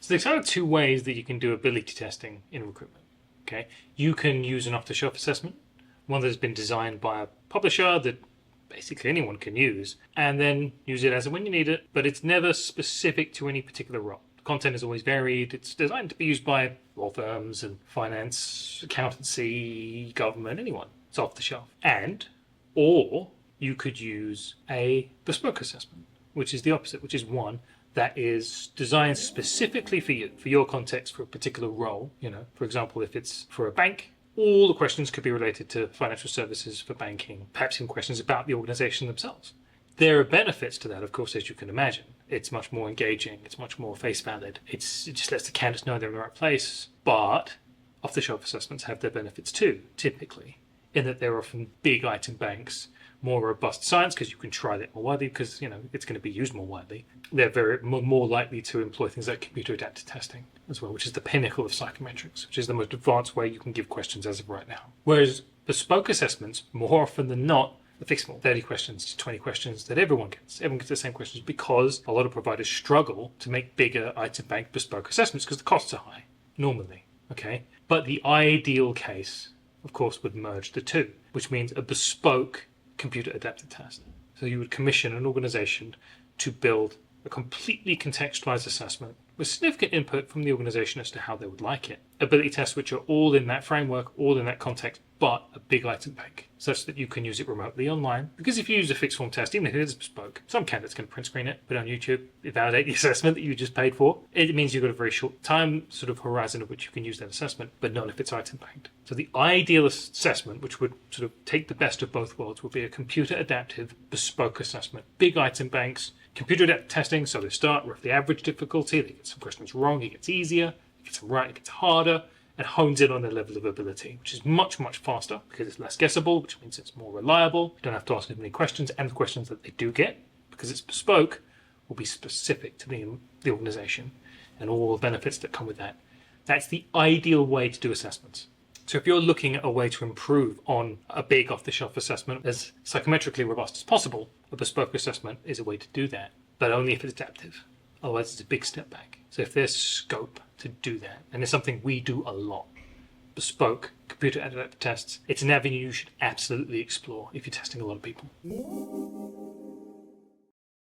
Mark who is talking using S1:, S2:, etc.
S1: So there's kind of two ways that you can do ability testing in recruitment. Okay, you can use an off-the-shelf assessment, one that has been designed by a publisher that basically anyone can use, and then use it as and when you need it, but it's never specific to any particular role. The content is always varied. It's designed to be used by law firms and finance, accountancy, government, anyone. It's off the shelf. Or you could use a bespoke assessment, which is the opposite, which is one that is designed specifically for you, for your context, for a particular role. For example, if it's for a bank, all the questions could be related to financial services for banking, perhaps even questions about the organization themselves. There are benefits to that, of course, as you can imagine. It's much more engaging. It's much more face valid. It just lets the candidates know they're in the right place. But off-the-shelf assessments have their benefits too, typically, in that they're often big item banks, more robust science because you can try that more widely because it's going to be used more widely. They're very more likely to employ things like computer adapted testing as well, which is the pinnacle of psychometrics, which is the most advanced way you can give questions as of right now. Whereas bespoke assessments, more often than not, are fixed, 30 questions, 20 questions that everyone gets. Everyone gets the same questions because a lot of providers struggle to make bigger item bank bespoke assessments because the costs are high normally. Okay, but the ideal case, of course, would merge the two, which means a bespoke computer adapted test. So you would commission an organization to build a completely contextualized assessment with significant input from the organization as to how they would like it. Ability tests which are all in that framework, all in that context, but a big item bank, such that you can use it remotely online. Because if you use a fixed form test, even if it is bespoke, some candidates can print screen it, put it on YouTube, validate the assessment that you just paid for. It means you've got a very short time sort of horizon of which you can use that assessment, but not if it's item banked. So the ideal assessment, which would sort of take the best of both worlds, would be a computer adaptive bespoke assessment. Big item banks, computer adaptive testing, so they start with the average difficulty, they get some questions wrong, it gets easier, it gets them right, it gets harder, and hones in on their level of ability, which is much, much faster because it's less guessable, which means it's more reliable. You don't have to ask as many questions, and the questions that they do get, because it's bespoke, will be specific to the organization and all the benefits that come with that. That's the ideal way to do assessments. So if you're looking at a way to improve on a big off-the-shelf assessment as psychometrically robust as possible, a bespoke assessment is a way to do that, but only if it's adaptive. Otherwise, it's a big step back. So if there's scope to do that, and it's something we do a lot, bespoke computer adaptive tests, it's an avenue you should absolutely explore if you're testing a lot of people.